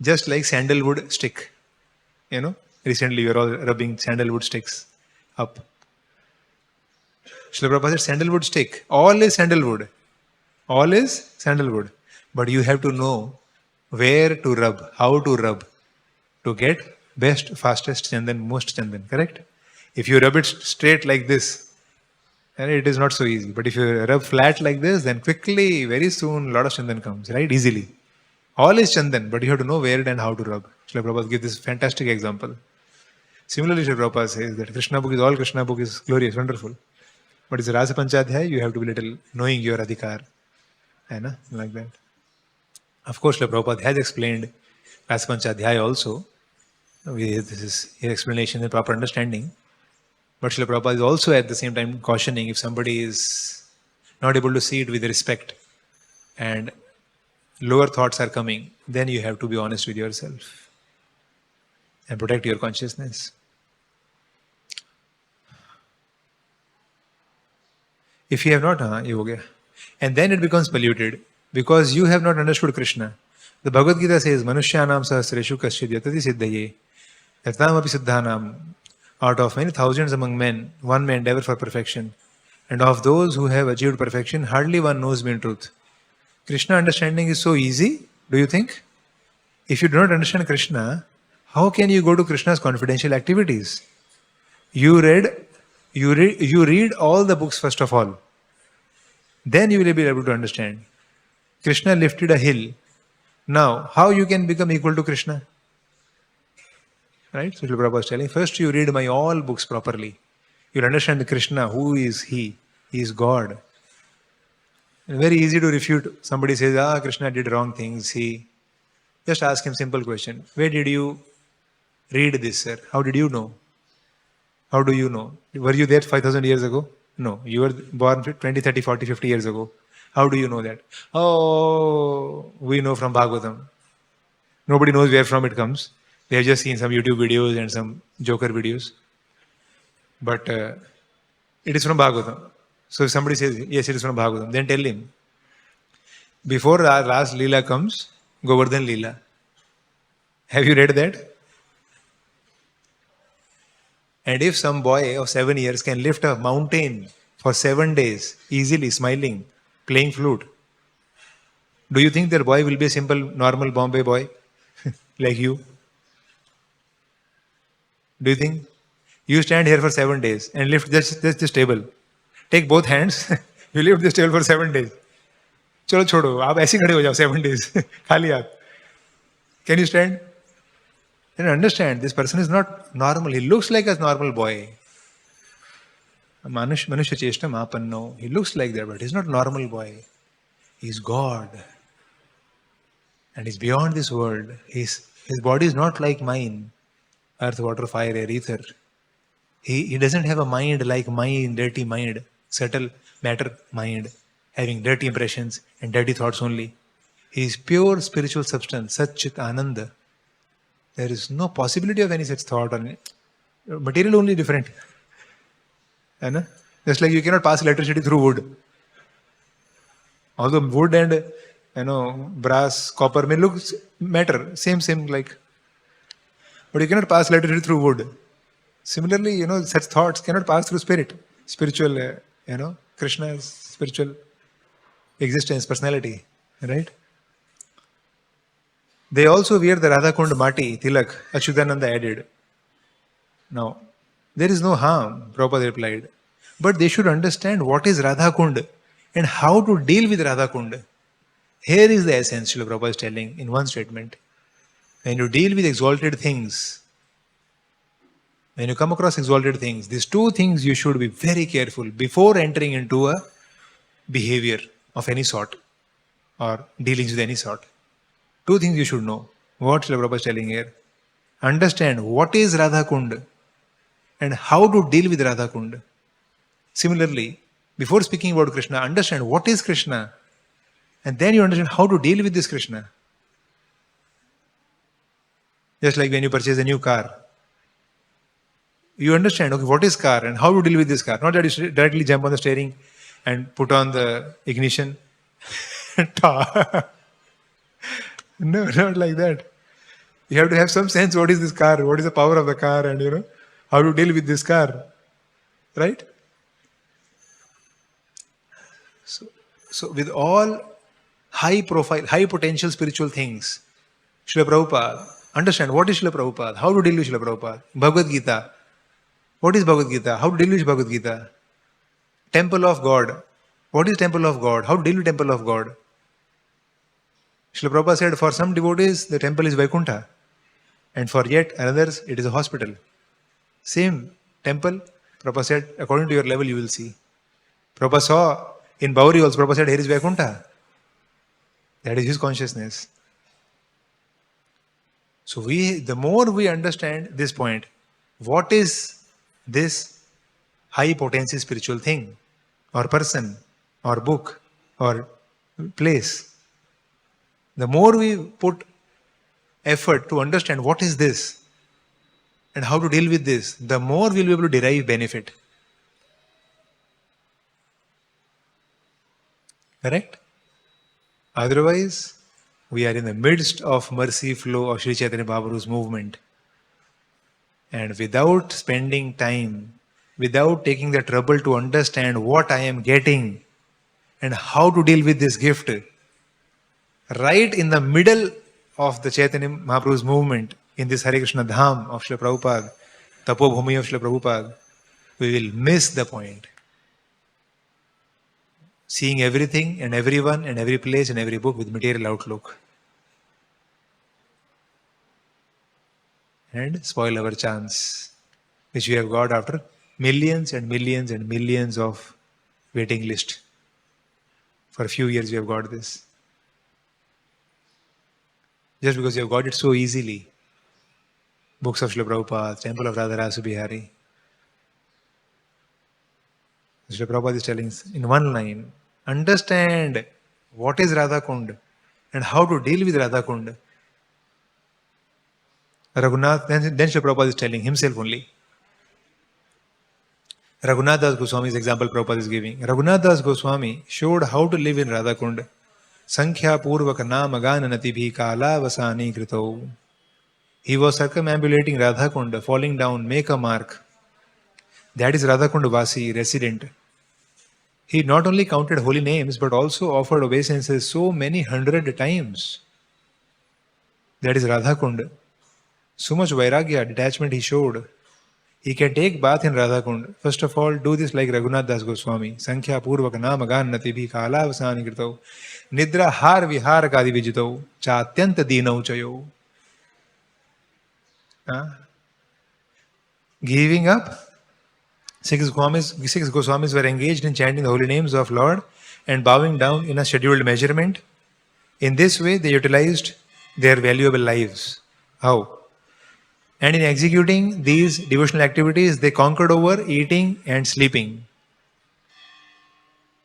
Just like sandalwood stick. Recently we are all rubbing sandalwood sticks up. Srila Prabhupada said sandalwood stick. All is sandalwood. All is sandalwood. But you have to know where to rub, how to rub, to get best, fastest chandan, most chandan, correct? If you rub it straight like this, and it is not so easy. But if you rub flat like this, then quickly, very soon, a lot of chandan comes, right? Easily. All is chandan, but you have to know where and how to rub. Srila Prabhupada gives this fantastic example. Similarly, Srila Prabhupada says that Krishna book is all Krishna book is glorious, wonderful. But it's a Rasa Panchadhyaya, you have to be little knowing your adhikar. Like that. Of course, Srila Prabhupada has explained Rasa Panchadhyaya also. This is his explanation and proper understanding. But Srila Prabhupada is also at the same time cautioning if somebody is not able to see it with respect and lower thoughts are coming, then you have to be honest with yourself and protect your consciousness. If you have not, yoga, and then it becomes polluted because you have not understood Krishna. The Bhagavad-gita says, Manushyanam sahasreshu kaschid yatati siddhaye yatam api siddhanam. Out of many thousands among men, one may endeavor for perfection. And of those who have achieved perfection, hardly one knows me in truth. Krishna understanding is so easy, do you think? If you do not understand Krishna, how can you go to Krishna's confidential activities? You read all the books first of all. Then you will be able to understand. Krishna lifted a hill. Now, how you can become equal to Krishna? Right? So Srila Prabhupada is telling, first you read my all books properly. You'll understand Krishna, who is He? He is God. And very easy to refute. Somebody says, Krishna did wrong things. Just ask him simple question. Where did you read this, sir? How did you know? How do you know? Were you there 5,000 years ago? No. You were born 20, 30, 40, 50 years ago. How do you know that? Oh, we know from Bhagavatam. Nobody knows where from it comes. They have just seen some YouTube videos and some joker videos. But it is from Bhagavatam. So if somebody says, yes, it is from Bhagavatam, then tell him. Before our last Leela comes, Govardhan Leela. Have you read that? And if some boy of 7 years can lift a mountain for 7 days, easily, smiling, playing flute, do you think that boy will be a simple, normal Bombay boy like you? Do you think? You stand here for 7 days and lift this table. Take both hands, you lift this table for 7 days. चलो छोड़ो, आप ऐसे खड़े हो जाओ 7 days. खाली हाथ. Can you stand? And understand, this person is not normal. He looks like a normal boy. Manusha cheshta mapanno. He looks like that, but he's not normal boy. He's God. And he's beyond this world. His body is not like mine. Earth, water, fire, air, ether. He doesn't have a mind like mine, dirty mind, subtle matter mind, having dirty impressions and dirty thoughts only. He is pure spiritual substance, Satchit Ananda. There is no possibility of any such thought on it. Material only different. Just like you cannot pass electricity through wood. Although wood and brass, copper may look matter, same like. But you cannot pass electricity through wood. Similarly, such thoughts cannot pass through spirit. Spiritual, Krishna's spiritual existence, personality, right? They also wear the Radha Kund Mati, Tilak, Achyutananda added. Now, there is no harm, Prabhupada replied. But they should understand what is Radha Kund and how to deal with Radha Kund. Here is the essence, Srila Prabhupada is telling in one statement. When you deal with exalted things, when you come across exalted things, these two things you should be very careful before entering into a behavior of any sort or dealings with any sort. Two things you should know. What Srila Prabhupada is telling here. Understand what is Radha Kund and how to deal with Radha Kund. Similarly, before speaking about Krishna, understand what is Krishna and then you understand how to deal with this Krishna. Just like when you purchase a new car, you understand, okay, what is car and how to deal with this car. Not that you directly jump on the steering and put on the ignition. No, not like that. You have to have some sense, what is this car, what is the power of the car, and how to deal with this car. Right? So with all high profile, high potential spiritual things, Srila Prabhupada, understand what is Srila Prabhupada, how to deal with Srila Prabhupada. Bhagavad-gita, what is Bhagavad-gita, how to deal with Bhagavad-gita. Temple of God, what is Temple of God, how to deal with Temple of God. Srila Prabhupada said, for some devotees, the temple is Vaikuntha, and for yet others, it is a hospital. Same temple, Prabhupada said, according to your level, you will see. Prabhupada saw in Bauri also, Prabhupada said, here is Vaikuntha. That is his consciousness. So the more we understand this point, what is this high potency spiritual thing, or person, or book, or place, the more we put effort to understand what is this and how to deal with this, the more we'll be able to derive benefit. Correct? Otherwise, we are in the midst of mercy flow of Sri Chaitanya Mahaprabhu's movement. And without spending time, without taking the trouble to understand what I am getting and how to deal with this gift, right in the middle of the Chaitanya Mahaprabhu's movement, in this Hare Krishna Dham of Srila Prabhupada, Tapobhumi of Srila Prabhupada, we will miss the point. Seeing everything and everyone and every place and every book with material outlook. And spoil our chance, which we have got after millions and millions and millions of waiting list. For a few years we have got this. Just because you have got it so easily. Books of Srila Prabhupada, Temple of Radharasbihari. Srila Prabhupada is telling in one line, understand what is Radha Kund and how to deal with Radha Kund. Raghunath, then Srila Prabhupada is telling himself only. Raghunath Das Goswami's example Prabhupada is giving. Raghunath Das Goswami showed how to live in Radha Kund. Sankhya Purvaka Nama Gana Natibhi Kala Vasani Krito. He was circumambulating Radha Kund, falling down, make a mark. That is Radha Kund Vasi, resident. He not only counted holy names but also offered obeisances so many 100 times. That is Radha Kund. So much vairagya, detachment he showed. He can take bath in Radha Kund. First of all, do this like Raghunath Das Goswami. Sankhya Purvaka Nama Gana Natibhi Kala Vasani Krito. Nidra Har Vihar Kadi Vijito. Chatyanta Dinau Chayo. Giving up. Six Goswamis were engaged in chanting the holy names of Lord and bowing down in a scheduled measurement. In this way, they utilized their valuable lives. How? And in executing these devotional activities, they conquered over eating and sleeping.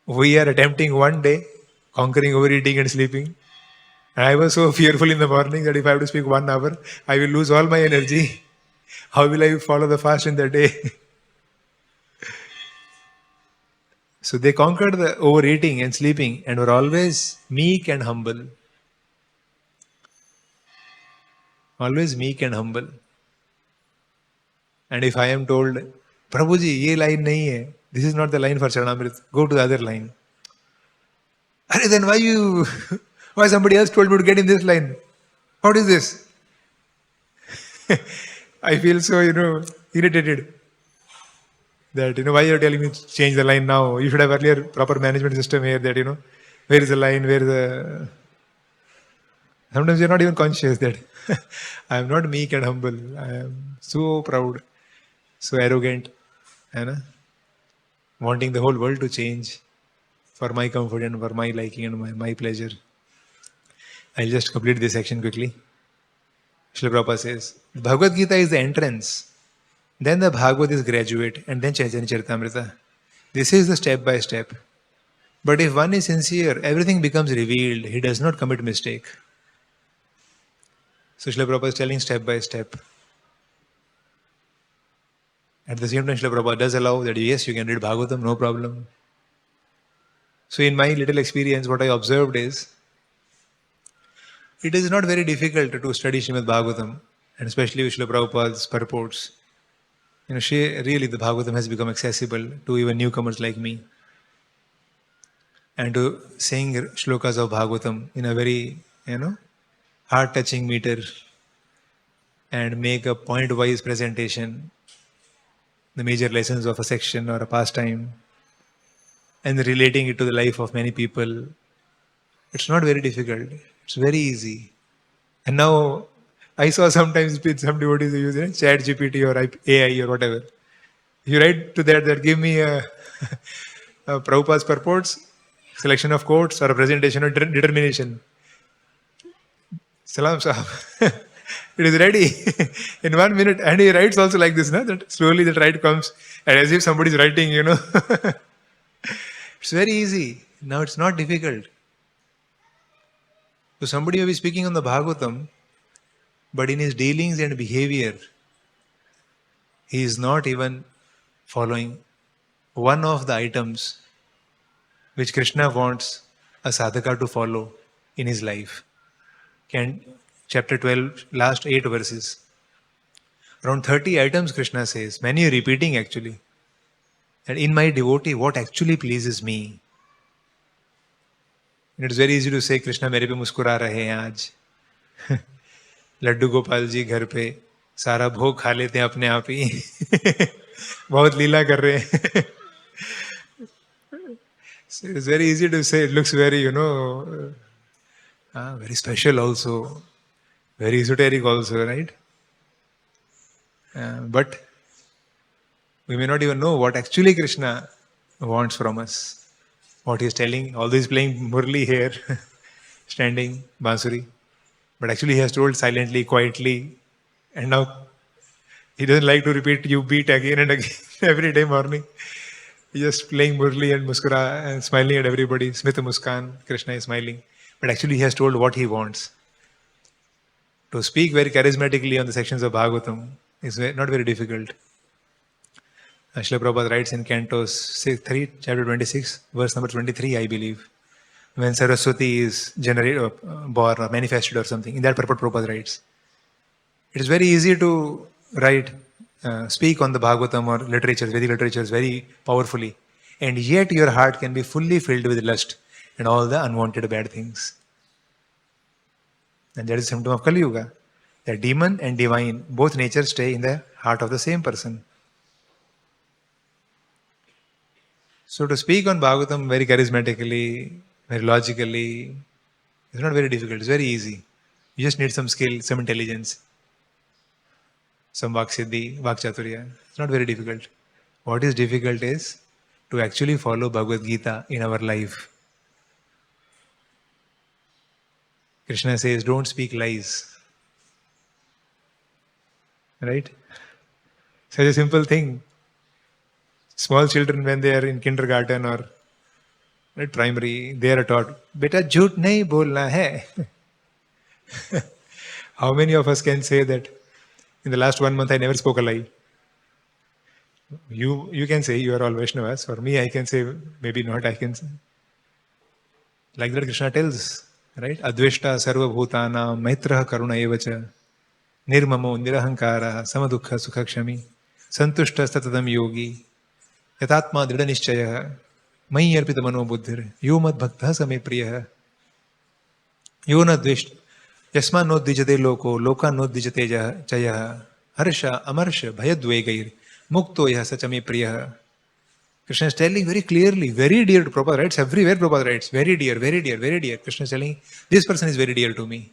We are attempting one day, conquering over eating and sleeping. And I was so fearful in the morning that if I have to speak 1 hour, I will lose all my energy. How will I follow the fast in the day? So they conquered the overeating and sleeping and were always meek and humble. Always meek and humble. And if I am told, Prabhuji, ye line nahi hai. This is not the line for Charanamrit. Go to the other line. Hare, then why somebody else told me to get in this line? What is this? I feel so, irritated. That, why you are telling me to change the line now? You should have earlier proper management system here that, where is the line, where is the... Sometimes you are not even conscious that I am not meek and humble. I am so proud, so arrogant, wanting the whole world to change for my comfort and for my liking and my pleasure. I'll just complete this section quickly. Srila Prabhupada says, Bhagavad-gita is the entrance, then the Bhagavad is graduate, and then Chaitanya Charitamrita. This is the step by step. But if one is sincere, everything becomes revealed. He does not commit mistake. So Srila Prabhupada is telling step by step. At the same time, Srila Prabhupada does allow that yes, you can read Bhagavatam, no problem. So in my little experience, what I observed is, It is not very difficult to study Srimad Bhagavatam, and especially with Srila Prabhupada's purports. Really the Bhagavatam has become accessible to even newcomers like me. And to sing shlokas of Bhagavatam in a very, heart-touching meter and make a point-wise presentation, the major lessons of a section or a pastime, and relating it to the life of many people. It's not very difficult. It's very easy. And now, I saw sometimes with some devotees who use Chat GPT or AI or whatever. You write to that give me a Prabhupada's purports, selection of quotes, or a presentation or determination. Salam Sahab. It is ready in 1 minute. And he writes also like this, that slowly the right comes, and as if somebody is writing, It's very easy. Now it's not difficult. So somebody may be speaking on the Bhagavatam, but in his dealings and behavior, he is not even following one of the items which Krishna wants a sadhaka to follow in his life. Chapter 12, last 8 verses. Around 30 items Krishna says, many repeating actually. And in my devotee, what actually pleases me? And it's very easy to say, Krishna mere pe muskura rahe hain aaj. Laddu Gopal ji घर पे सारा भोग खा लेते हैं अपने आप ही बहुत लीला कर रहे हैं So it's very easy to say, it looks very, very special also, very esoteric also, right? But we may not even know what actually Krishna wants from us. What he is telling, all this playing Murli here, standing, Bansuri. But actually he has told silently, quietly, and now he doesn't like to repeat you beat again and again every day morning. He's just playing Murli and Muskura and smiling at everybody. Smita Muskan, Krishna is smiling. But actually he has told what he wants. To speak very charismatically on the sections of Bhagavatam is not very difficult. Srila Prabhupada writes in Cantos 3, chapter 26, verse number 23, I believe. When Saraswati is born or manifested or something, in that purport Prabhupada writes. It is very easy to write, speak on the Bhagavatam or literature, Vedic literatures very powerfully. And yet your heart can be fully filled with lust and all the unwanted bad things. And that is a symptom of Kali Yuga. The demon and divine, both natures stay in the heart of the same person. So to speak on Bhagavatam very charismatically, very logically, it's not very difficult, it's very easy. You just need some skill, some intelligence, some Vaksiddhi, Vakchaturya. It's not very difficult. What is difficult is to actually follow Bhagavad-gita in our life. Krishna says, don't speak lies. Right? Such a simple thing. Small children, when they are in kindergarten or primary, they are taught, Beta jhoot nahi bolna hai. How many of us can say that in the last 1 month I never spoke a lie? You can say you are all Vaishnavas. For me, I can say maybe not. I can say. Like that Krishna tells, right? Adveshta sarva bhutana maitraha karuna evacha nirmamo nirahankara samadukha sukhakshami santushta statadam yogi yatatma dhrida nischaya mayi arpita mano buddhir yo mad bhaktah same priya yo na dveshta yasma no dijate loko loka no dijate chaya harsha amarsha bhayadvegair mukto yah sachame priya. Krishna is telling very clearly, very dear to Prabhupada writes, everywhere Prabhupada writes, very dear, very dear, very dear. Krishna is telling, this person is very dear to me.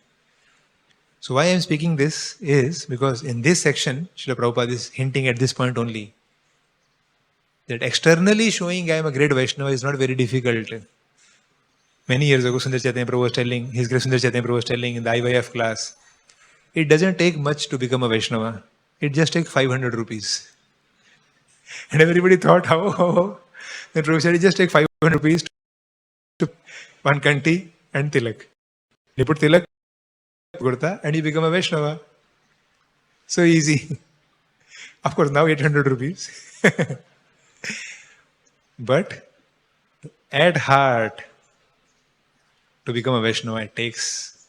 So why I am speaking this is because in this section, Srila Prabhupada is hinting at this point only, that externally showing I am a great Vaishnava is not very difficult. Many years ago, Sundar Chaitanya Prabhu was telling, his Grace Sundar Chaitanya Prabhu was telling in the IYF class, it doesn't take much to become a Vaishnava. It just takes 500 rupees. And everybody thought, how? Then Prabhu said, it just take 500 rupees to one kanti and tilak. You put tilak, kurta, and you become a Vaishnava. So easy. Of course, now 800 rupees. But at heart, to become a Vaishnava, it takes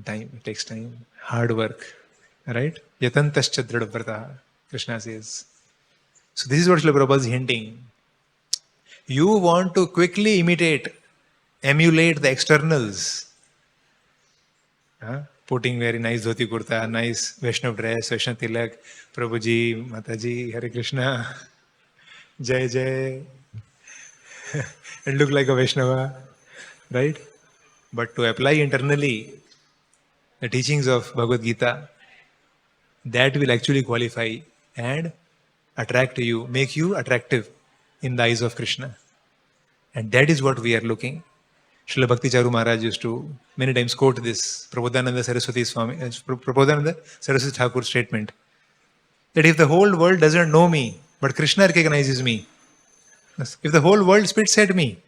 Time, it takes time, hard work, right? Yatantascha dridvrata, Krishna says. So this is what Srila Prabhupada is hinting. You want to quickly emulate the externals. Putting very nice dhoti kurta, nice Vaishnav dress, Vaishnav tilak, Prabhuji, Mataji, Hare Krishna, Jai Jai, and look like a Vaishnava, right? But to apply internally the teachings of Bhagavad-gita, that will actually qualify and attract you, make you attractive in the eyes of Krishna. And that is what we are looking. Srila Bhakti Charu Maharaj used to many times quote this Prabodhananda Saraswati Swami, Prabodhananda Saraswati Thakur statement, that if the whole world doesn't know me, but Krishna recognizes me, if the whole world spits at me,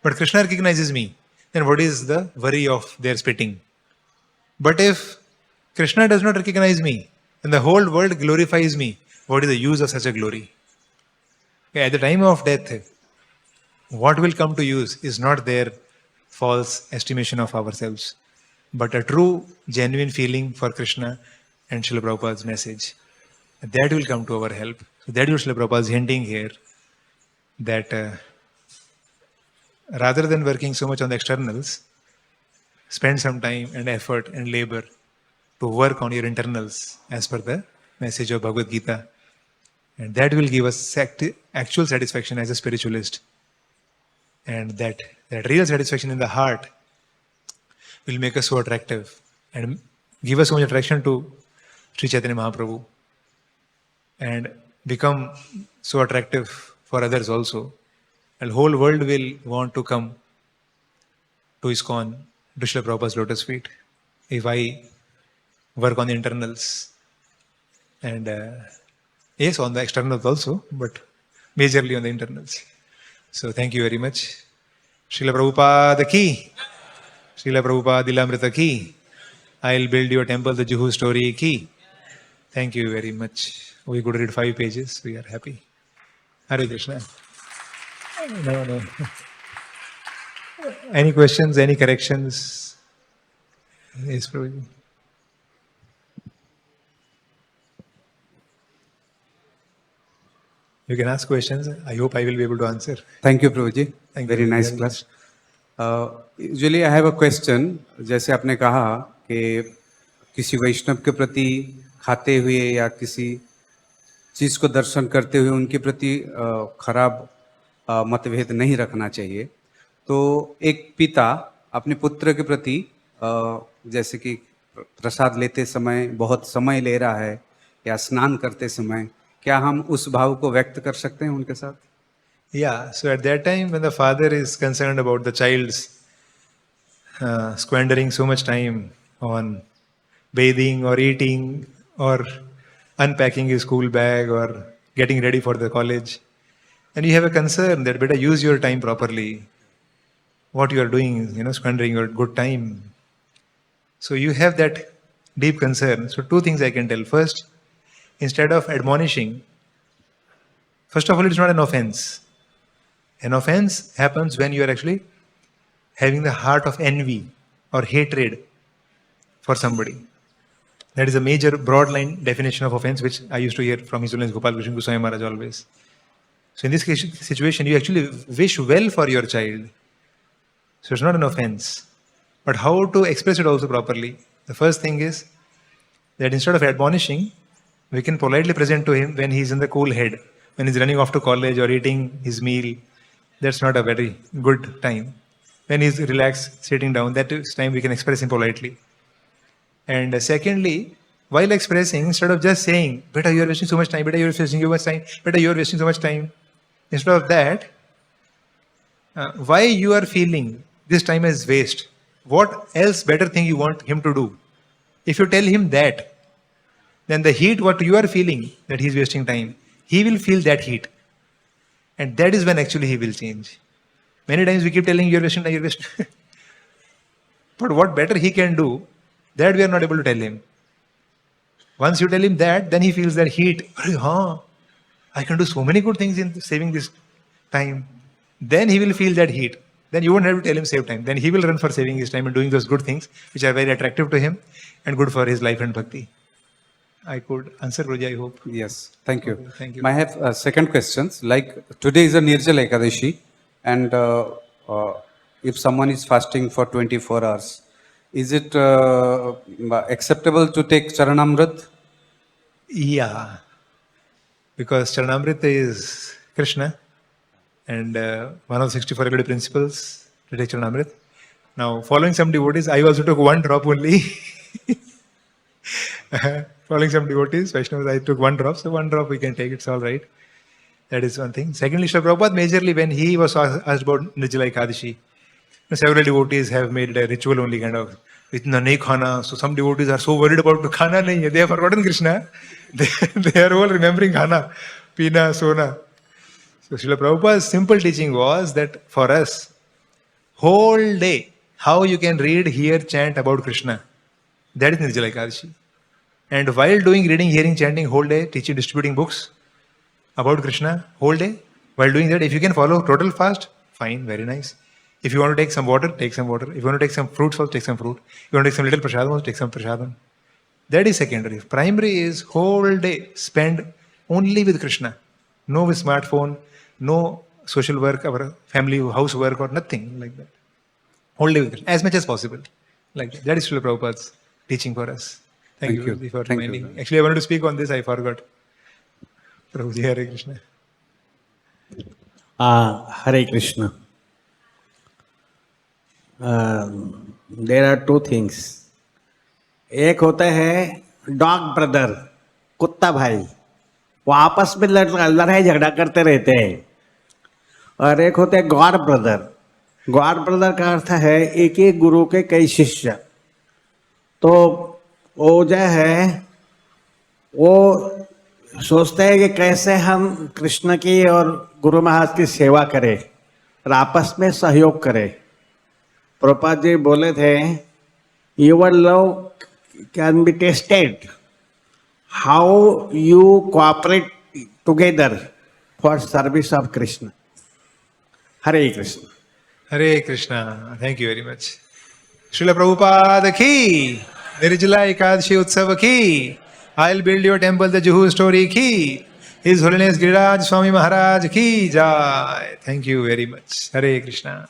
but Krishna recognizes me, then what is the worry of their spitting? But if Krishna does not recognize me, and the whole world glorifies me, what is the use of such a glory? Okay, at the time of death, what will come to use is not their false estimation of ourselves, but a true, genuine feeling for Krishna and Srila Prabhupada's message. That will come to our help. So that is what Srila Prabhupada is hinting here, that rather than working so much on the externals, spend some time and effort and labor to work on your internals as per the message of Bhagavad Gita. And that will give us actual satisfaction as a spiritualist. And that real satisfaction in the heart will make us so attractive and give us so much attraction to Sri Chaitanya Mahaprabhu and become so attractive for others also. And the whole world will want to come to ISKCON, to Srila Prabhupada's lotus feet, if I work on the internals. And yes, on the externals also, but majorly on the internals. So thank you very much. Srila Prabhupada ki, Srila Prabhupada Dilamrita ki, I'll build your temple, the Juhu story ki. Thank you very much. We could read 5 pages. We are happy. Hare Krishna. No. Any questions, any corrections? Yes, Prabhuji. You can ask questions. I hope I will be able to answer. Thank you, Prabhuji. Very nice class. Usually I have a question. जैसे आपने कहा कि किसी वैष्णव के प्रति खाते हुए या किसी चीज को दर्शन करते हुए उनके प्रति खराब मतभेद नहीं रखना चाहिए. तो एक पिता अपने पुत्र के प्रति जैसे कि प्रसाद लेते समय बहुत समय ले रहा है या स्नान करते समय, क्या हम उस भाव को व्यक्त कर सकते हैं उनके साथ? Yeah, so at that time when the father is concerned about the child's squandering so much time on bathing or eating or unpacking his school bag or getting ready for the college, and you have a concern that better use your time properly. What you are doing, squandering your good time. So you have that deep concern. So 2 things I can tell. First, instead of admonishing, first of all, it's not an offense. An offense happens when you are actually having the heart of envy or hatred for somebody. That is a major broad line definition of offense, which I used to hear from His Holiness Gopal Krishna Goswami Maharaj always. So in this situation, you actually wish well for your child. So it's not an offense. But how to express it also properly? The first thing is that instead of admonishing, we can politely present to him when he's in the cool head, when he's running off to college or eating his meal. That's not a very good time. When he's relaxed, sitting down, that is time we can express him politely. And secondly, while expressing, instead of just saying, "Beta, you are wasting so much time, beta, you are wasting so much time, beta, you are wasting so much time," instead of that, why you are feeling this time as waste? What else better thing you want him to do? If you tell him that, then the heat what you are feeling, that he is wasting time, he will feel that heat. And that is when actually he will change. Many times we keep telling you are wasting time, you are wasting. But what better he can do, that we are not able to tell him. Once you tell him that, then he feels that heat. I can do so many good things in saving this time. Then he will feel that heat. then you won't have to tell him save time. Then he will run for saving his time and doing those good things which are very attractive to him and good for his life and bhakti. I could answer, Guruji, I hope. Yes, thank you. Okay, thank you. I have second questions. Like today is a Nirjala Ekadashi, and if someone is fasting for 24 hours, is it acceptable to take Charanamrit? Yeah. Because Charanamrita is Krishna and one of the 64 regular principles to take Charanamrita. Now, following some devotees, I also took one drop only. Following some devotees, Vaishnavas, I took one drop. So one drop we can take, it's all right. That is one thing. Secondly, Srila Prabhupada, majorly when he was asked about Nirjala Ekadashi, several devotees have made it a ritual only kind of. With nahi khana. So some devotees are so worried about the khana nahi hai. They have forgotten Krishna. They are all remembering khana, pina, sona. So Srila Prabhupada's simple teaching was that for us, whole day, how you can read, hear, chant about Krishna. That is Nirjala Ekadashi. And while doing reading, hearing, chanting whole day, teaching, distributing books about Krishna whole day, while doing that, if you can follow total fast, fine, very nice. If you want to take some water, take some water. If you want to take some fruits, also take some fruit. If you want to take some little prasadam, also take some prasadam. That is secondary. Primary is whole day spend only with Krishna. No with smartphone, no social work, our family housework or nothing like that. Whole day with Krishna, as much as possible. Like that. That is Srila Prabhupada's teaching for us. Thank you for reminding. Actually, I wanted to speak on this, I forgot. Prabhuji, Hare Krishna. Hare Krishna. There are two things. एक होता है dog brother, कुत्ता भाई, वो आपस में लड़ाई झगड़ा करते रहते हैं. और एक होते हैं गॉड ब्रदर. गॉड ब्रदर का अर्थ है एक ही गुरु के कई शिष्य. तो वो जो है वो सोचते हैं कि कैसे हम कृष्ण की और गुरु महाराज की सेवा करें और आपस में सहयोग करें. प्रभुपाद जी बोले थे, your love can be tested how you cooperate together for service of Krishna. Hare Krishna. Hare Krishna. Thank you very much. Srila Prabhupada ki, Nirjala Ekadashi Utsava ki, I'll build your temple, the Juhu story ki, His Holiness Giriraj Swami Maharaj ki jai. Thank you very much. Hare Krishna.